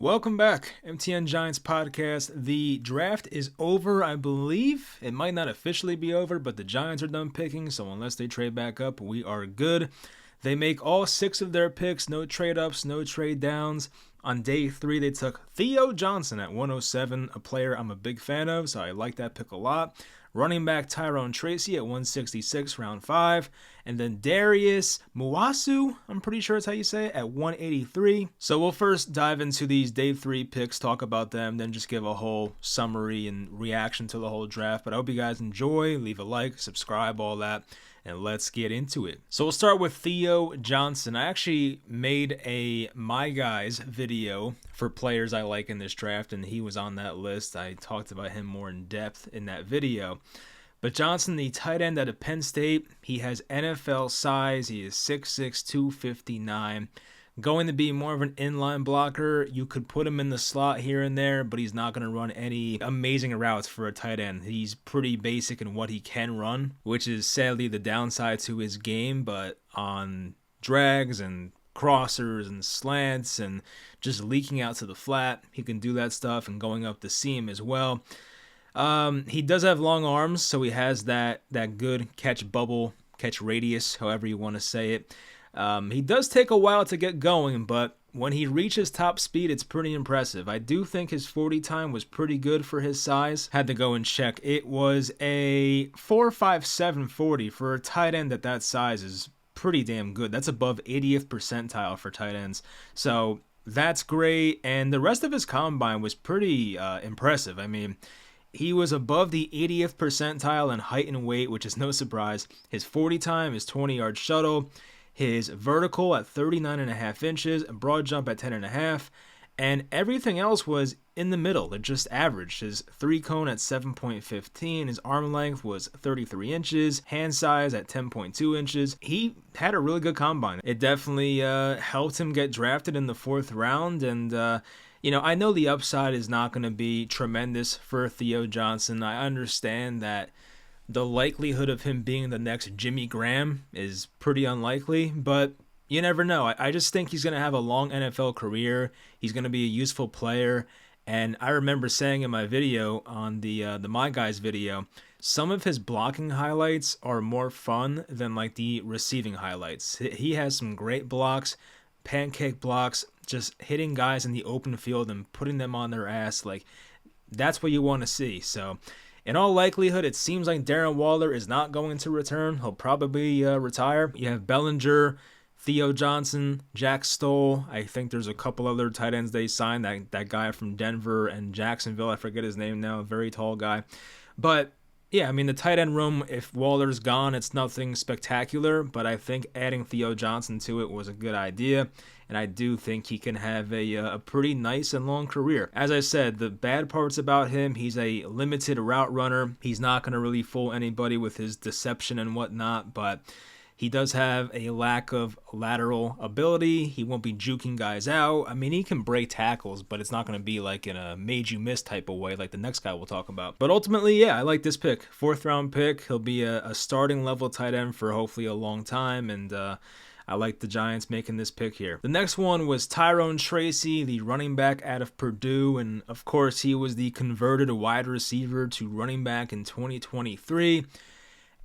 Welcome back, MTN Giants podcast. The draft is over, I believe. It might not officially be over, but the Giants are done picking, so unless they trade back up, we are good. They make all 6 of their picks, no trade-ups, no trade-downs. On day 3, they took Theo Johnson at 107, a player I'm a big fan of, so I like that pick a lot. Running back Tyrone Tracy at 166, round 5. And then Darius Masasu, I'm pretty sure that's how you say it, at 183. So we'll first dive into these day 3 picks, talk about them, then just give a whole summary and reaction to the whole draft. But I hope you guys enjoy. Leave a like, subscribe, all that. And let's get into it. So we'll start with Theo Johnson. I actually made a My Guys video for players I like in this draft, and he was on that list. I talked about him more in depth in that video. But Johnson, the tight end out of Penn State, he has NFL size. He is 6'6", 259. Going to be more of an inline blocker. You could put him in the slot here and there, but he's not going to run any amazing routes for a tight end. He's pretty basic in what he can run, which is sadly the downside to his game, but on drags and crossers and slants and just leaking out to the flat, he can do that stuff, and going up the seam as well. He does have long arms, so he has that good catch bubble, catch radius, however you want to say it. He does take a while to get going, but when he reaches top speed, it's pretty impressive. I do think his 40 time was pretty good for his size. Had to go and check. It was a 4.57 40 for a tight end at that size is pretty damn good. That's above 80th percentile for tight ends. So that's great. And the rest of his combine was pretty impressive. I mean, he was above the 80th percentile in height and weight, which is no surprise. His 40 time, his 20-yard shuttle, his vertical at 39.5 inches, a broad jump at 10.5, and everything else was in the middle. It just averaged. His 3-cone at 7.15, his arm length was 33 inches, hand size at 10.2 inches. He had a really good combine. It definitely helped him get drafted in the 4th round, and I know the upside is not going to be tremendous for Theo Johnson. I understand that the likelihood of him being the next Jimmy Graham is pretty unlikely, but you never know. I just think he's going to have a long NFL career. He's going to be a useful player. And I remember saying in my video on the My Guys video, some of his blocking highlights are more fun than like the receiving highlights. He has some great blocks, pancake blocks, just hitting guys in the open field and putting them on their ass. Like, that's what you want to see. So in all likelihood, it seems like Darren Waller is not going to return. He'll probably retire. You have Bellinger, Theo Johnson, Jack Stoll. I think there's a couple other tight ends they signed. That guy from Denver and Jacksonville. I forget his name now. A very tall guy. But yeah, I mean, the tight end room, if Waller's gone, it's nothing spectacular. But I think adding Theo Johnson to it was a good idea. And I do think he can have a pretty nice and long career. As I said, the bad parts about him, he's a limited route runner. He's not going to really fool anybody with his deception and whatnot, but he does have a lack of lateral ability. He won't be juking guys out. I mean, he can break tackles, but it's not going to be like in a made you miss type of way like the next guy we'll talk about. But ultimately, yeah, I like this pick. 4th round pick. He'll be a starting level tight end for hopefully a long time, and I like the Giants making this pick here. The next one was Tyrone Tracy, the running back out of Purdue, and of course he was the converted wide receiver to running back in 2023.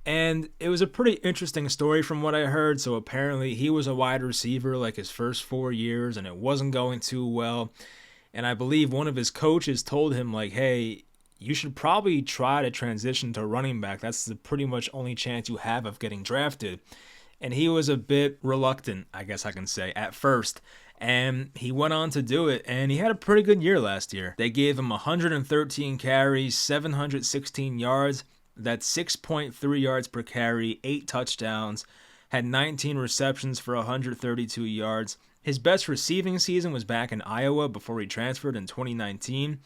And it was a pretty interesting story from what I heard. So apparently he was a wide receiver like his first 4 years, and it wasn't going too well. And I believe one of his coaches told him, like, hey, you should probably try to transition to running back. That's the pretty much only chance you have of getting drafted. And he was a bit reluctant, I guess I can say, at first. And he went on to do it, and he had a pretty good year last year. They gave him 113 carries, 716 yards. That's 6.3 yards per carry, 8 touchdowns. Had 19 receptions for 132 yards. His best receiving season was back in Iowa before he transferred in 2019.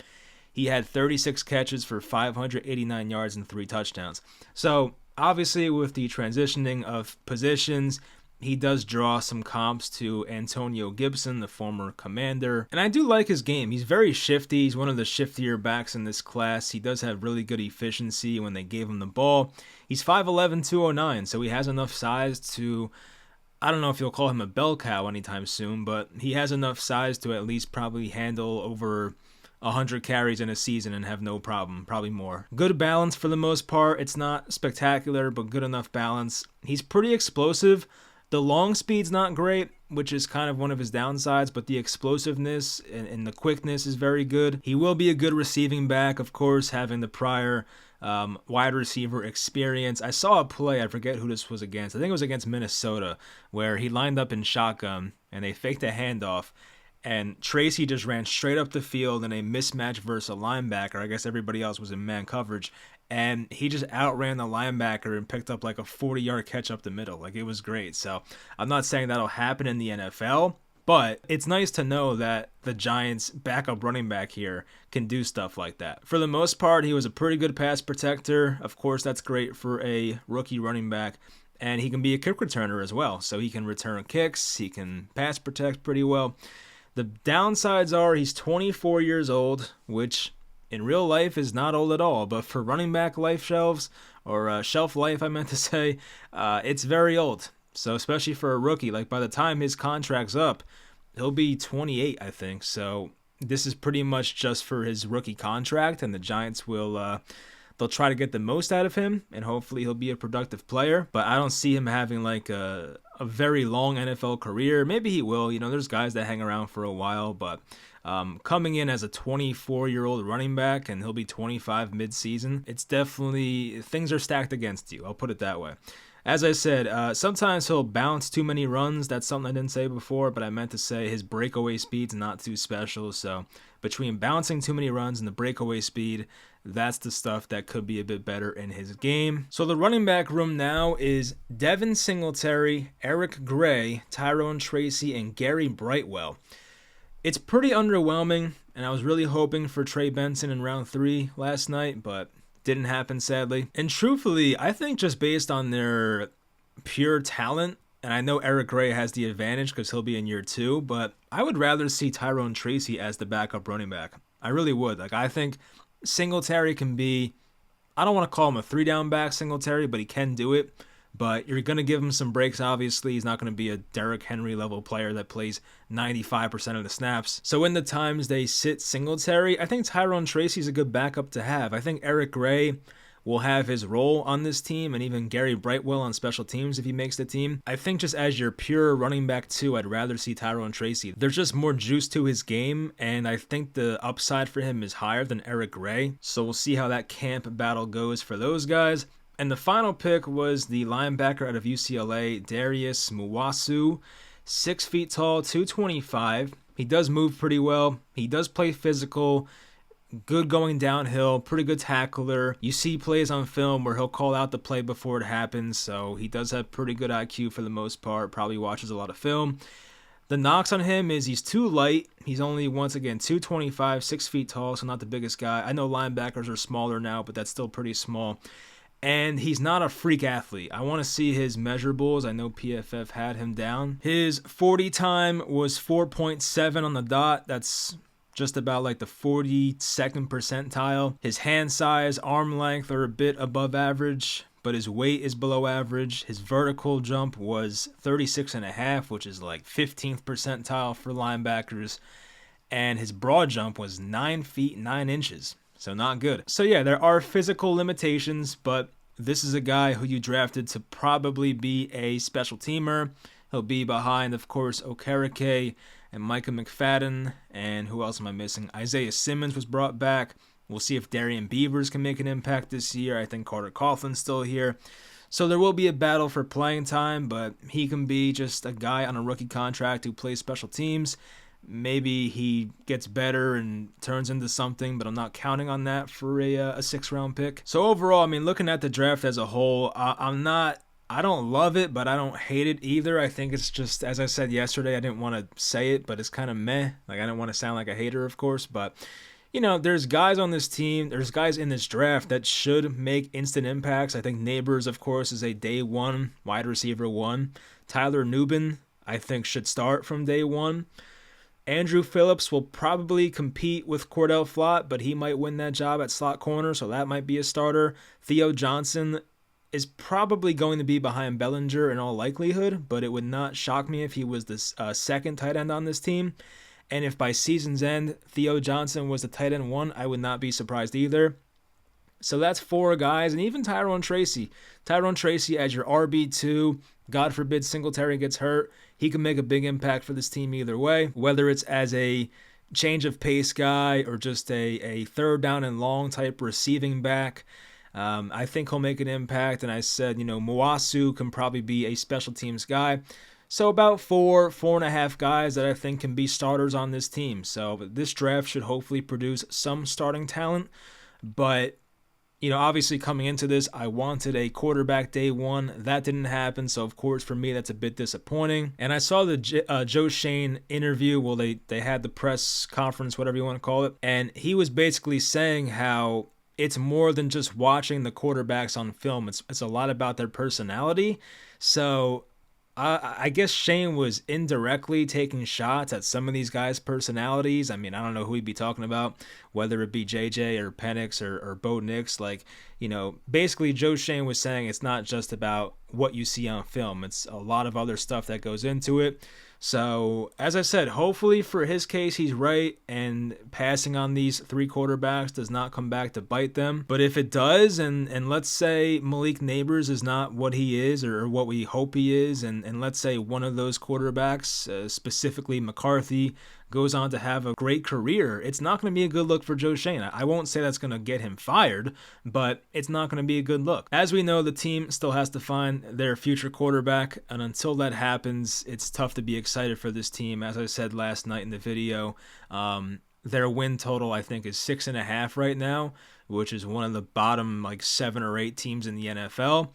He had 36 catches for 589 yards and 3 touchdowns. So obviously, with the transitioning of positions, he does draw some comps to Antonio Gibson, the former Commander. And I do like his game. He's very shifty. He's one of the shiftier backs in this class. He does have really good efficiency when they gave him the ball. He's 5'11", 209, so he has enough size to I don't know if you'll call him a bell cow anytime soon, but he has enough size to at least probably handle over 100 carries in a season and have no problem, probably more. Good balance for the most part. It's not spectacular, but good enough balance. He's pretty explosive. The long speed's not great, which is kind of one of his downsides, but the explosiveness and the quickness is very good. He will be a good receiving back, of course, having the prior wide receiver experience. I saw a play, I forget who this was against. I think it was against Minnesota, where he lined up in shotgun and they faked a handoff. And Tracy just ran straight up the field in a mismatch versus a linebacker. I guess everybody else was in man coverage. And he just outran the linebacker and picked up like a 40-yard catch up the middle. Like, it was great. So I'm not saying that'll happen in the NFL, but it's nice to know that the Giants' backup running back here can do stuff like that. For the most part, he was a pretty good pass protector. Of course, that's great for a rookie running back. And he can be a kick returner as well. So he can return kicks. He can pass protect pretty well. The downsides are he's 24 years old, which in real life is not old at all. But for running back life shelves, or shelf life I meant to say, it's very old. So especially for a rookie, like by the time his contract's up, he'll be 28, I think. So this is pretty much just for his rookie contract, and the Giants will they'll try to get the most out of him, and hopefully he'll be a productive player. But I don't see him having like a very long NFL career. Maybe he will. You know, there's guys that hang around for a while, but coming in as a 24-year-old running back, and he'll be 25 mid-season, it's definitely, things are stacked against you. I'll put it that way. As I said, sometimes he'll bounce too many runs. That's something I didn't say before, but I meant to say his breakaway speed's not too special. So between bouncing too many runs and the breakaway speed, that's the stuff that could be a bit better in his game. So the running back room now is Devin Singletary, Eric Gray, Tyrone Tracy, and Gary Brightwell. It's pretty underwhelming, and I was really hoping for Trey Benson in round 3 last night, but didn't happen, sadly. And truthfully, I think just based on their pure talent, and I know Eric Gray has the advantage because he'll be in year 2, but I would rather see Tyrone Tracy as the backup running back. I really would. Like, I think Singletary can be, I don't want to call him a 3-down back Singletary, but he can do it. But you're going to give him some breaks, obviously. He's not going to be a Derrick Henry level player that plays 95% of the snaps. So in the times they sit Singletary, I think Tyrone Tracy's a good backup to have. I think Eric Gray will have his role on this team, and even Gary Brightwell on special teams if he makes the team. I think just as your pure running back 2, I'd rather see Tyrone Tracy. There's just more juice to his game, and I think the upside for him is higher than Eric Gray. So we'll see how that camp battle goes for those guys. And the final pick was the linebacker out of UCLA, Darius Masasu, 6 feet tall, 225. He does move pretty well. He does play physical, good going downhill, pretty good tackler. You see plays on film where he'll call out the play before it happens, so he does have pretty good IQ for the most part, probably watches a lot of film. The knocks on him is he's too light. He's only, once again, 225, 6 feet tall, so not the biggest guy. I know linebackers are smaller now, but that's still pretty small. And he's not a freak athlete. I want to see his measurables. I know PFF had him down. His 40 time was 4.7 on the dot. That's just about like the 42nd percentile. His hand size, arm length are a bit above average, but his weight is below average. His vertical jump was 36.5, which is like 15th percentile for linebackers. And his broad jump was 9 feet 9 inches. So not good. So yeah, there are physical limitations, but this is a guy who you drafted to probably be a special teamer. He'll be behind, of course, Okereke and Micah McFadden. And who else am I missing? Isaiah Simmons was brought back. We'll see if Darian Beavers can make an impact this year. I think Carter Coughlin's still here. So there will be a battle for playing time, but he can be just a guy on a rookie contract who plays special teams. Maybe he gets better and turns into something, but I'm not counting on that for a 6th-round pick. So overall, I mean, looking at the draft as a whole, I don't love it, but I don't hate it either. I think it's just, as I said yesterday, I didn't want to say it, but it's kind of meh. Like, I didn't want to sound like a hater, of course, but you know, there's guys on this team, there's guys in this draft that should make instant impacts. I think Neighbors, of course, is a day 1 wide receiver 1. Tyler Nubin, I think, should start from day 1. Andrew Phillips will probably compete with Cordell Flott, but he might win that job at slot corner, so that might be a starter. Theo Johnson is probably going to be behind Bellinger in all likelihood, but it would not shock me if he was the second tight end on this team. And if by season's end, Theo Johnson was the tight end 1, I would not be surprised either. So that's 4 guys, and even Tyrone Tracy. Tyrone Tracy as your RB2, God forbid Singletary gets hurt, he can make a big impact for this team either way, whether it's as a change of pace guy or just a third down and long type receiving back. I think he'll make an impact, and I said, Masasu can probably be a special teams guy. So about 4.5 guys that I think can be starters on this team. So this draft should hopefully produce some starting talent, but obviously coming into this, I wanted a quarterback day 1. That didn't happen, so of course for me that's a bit disappointing. And I saw the Joe Schoen interview. Well, they had the press conference, whatever you want to call it, and he was basically saying how it's more than just watching the quarterbacks on film. It's a lot about their personality. So I guess Shane was indirectly taking shots at some of these guys' personalities. I mean, I don't know who he'd be talking about, whether it be JJ or Penix or Bo Nix. Basically Joe Shane was saying it's not just about what you see on film. It's a lot of other stuff that goes into it. So, as I said, hopefully for his case, he's right, and passing on these 3 quarterbacks does not come back to bite them. But if it does, and let's say Malik Neighbors is not what he is or what we hope he is, and let's say one of those quarterbacks, specifically McCarthy, goes on to have a great career, it's not going to be a good look for Joe Schoen. I won't say that's going to get him fired, but it's not going to be a good look. As we know, the team still has to find their future quarterback, and until that happens, it's tough to be excited for this team. As I said last night in the video, their win total, I think, is 6.5 right now, which is one of the bottom 7 or 8 teams in the NFL.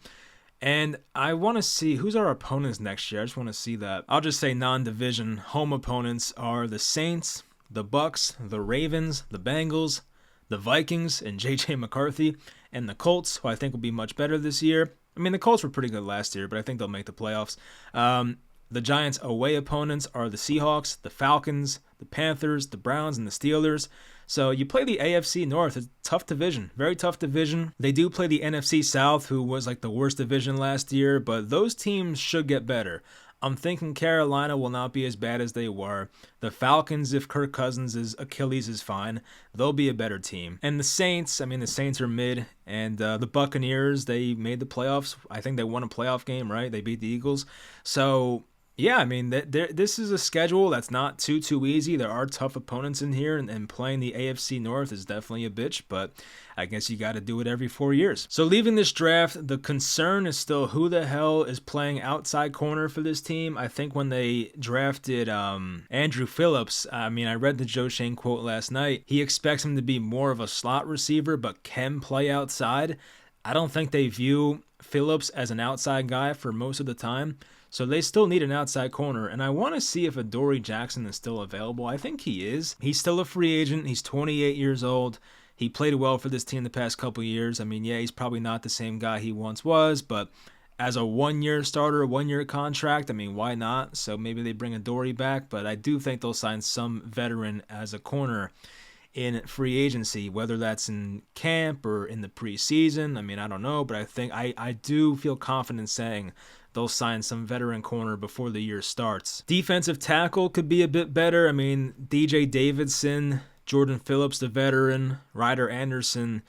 And I want to see who's our opponents next year. I just want to see that. I'll just say non-division home opponents are the Saints, the Bucks, the Ravens, the Bengals, the Vikings, and JJ McCarthy, and the Colts, who I think will be much better this year. I mean, the Colts were pretty good last year, but I think they'll make the playoffs. The Giants' away opponents are the Seahawks, the Falcons, the Panthers, the Browns, and the Steelers. So you play the AFC North. It's a tough division, very tough division. They do play the NFC South, who was the worst division last year, but those teams should get better. I'm thinking Carolina will not be as bad as they were. The Falcons, if Kirk Cousins' Achilles is fine, they'll be a better team. And the Saints, the Saints are mid. And the Buccaneers, they made the playoffs. I think they won a playoff game, right? They beat the Eagles. So yeah, this is a schedule that's not too easy. There are tough opponents in here, and playing the AFC North is definitely a bitch, but I guess you got to do it every 4 years. So leaving this draft, the concern is still who the hell is playing outside corner for this team. I think when they drafted Andrew Phillips, I read the Joe Schoen quote last night. He expects him to be more of a slot receiver, but can play outside. I don't think they view Phillips as an outside guy for most of the time. So they still need an outside corner, and I want to see if Adoree Jackson is still available. I think he is. He's still a free agent. He's 28 years old. He played well for this team the past couple of years. He's probably not the same guy he once was, but as a 1-year starter, 1-year contract, why not? So maybe they bring Adoree back, but I do think they'll sign some veteran as a corner in free agency, whether that's in camp or in the preseason. I don't know, but I think I do feel confident saying they'll sign some veteran corner before the year starts. Defensive tackle could be a bit better. DJ Davidson, Jordan Phillips, the veteran, Ryder Anderson,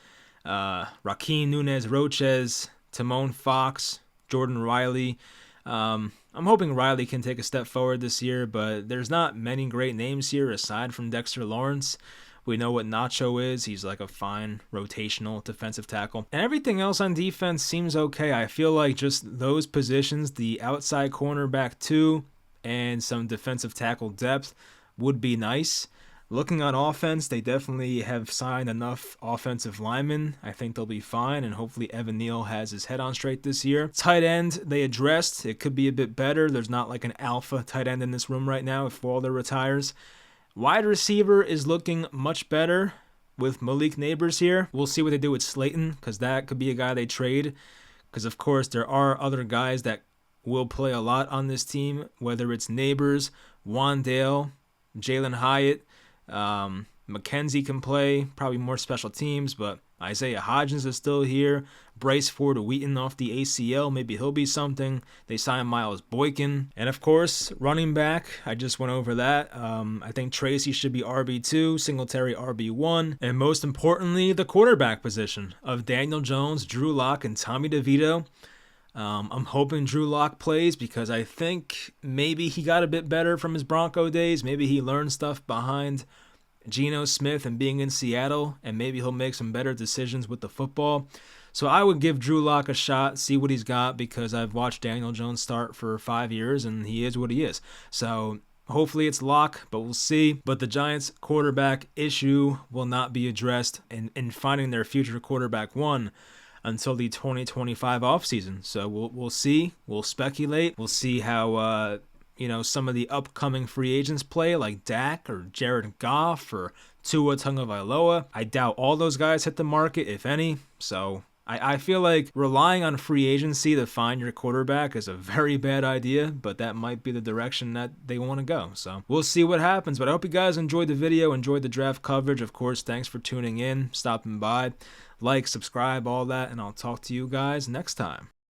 Raheem Nunez-Roches, Timon Fox, Jordan Riley. I'm hoping Riley can take a step forward this year, but there's not many great names here aside from Dexter Lawrence. We know what Nacho is. He's a fine rotational defensive tackle. And everything else on defense seems okay. I feel like just those positions, the outside cornerback 2 and some defensive tackle depth would be nice. Looking on offense, they definitely have signed enough offensive linemen. I think they'll be fine, and hopefully Evan Neal has his head on straight this year. Tight end, they addressed. It could be a bit better. There's not an alpha tight end in this room right now if Waller retires. Wide receiver is looking much better with Malik Neighbors here. We'll see what they do with Slayton, because that could be a guy they trade. Because, of course, there are other guys that will play a lot on this team, whether it's Neighbors, Wandale, Jalen Hyatt. McKenzie can play, probably more special teams, but Isaiah Hodgins is still here. Bryce Ford Wheaton off the ACL. Maybe he'll be something. They signed Miles Boykin. And of course, running back, I just went over that. I think Tracy should be RB2, Singletary RB1. And most importantly, the quarterback position of Daniel Jones, Drew Lock, and Tommy DeVito. I'm hoping Drew Lock plays because I think maybe he got a bit better from his Bronco days. Maybe he learned stuff behind Geno Smith and being in Seattle, and maybe he'll make some better decisions with the football. So I would give Drew Lock a shot, see what he's got, because I've watched Daniel Jones start for 5 years, and he is what he is. So hopefully it's Lock, but we'll see. But the Giants' quarterback issue will not be addressed in finding their future quarterback one until the 2025 offseason. So we'll see. We'll speculate. We'll see how some of the upcoming free agents play, like Dak or Jared Goff or Tua Tagovailoa. I doubt all those guys hit the market, if any. So I feel like relying on free agency to find your quarterback is a very bad idea, but that might be the direction that they want to go. So we'll see what happens. But I hope you guys enjoyed the video, enjoyed the draft coverage. Of course, thanks for tuning in, stopping by. Like, subscribe, all that, and I'll talk to you guys next time.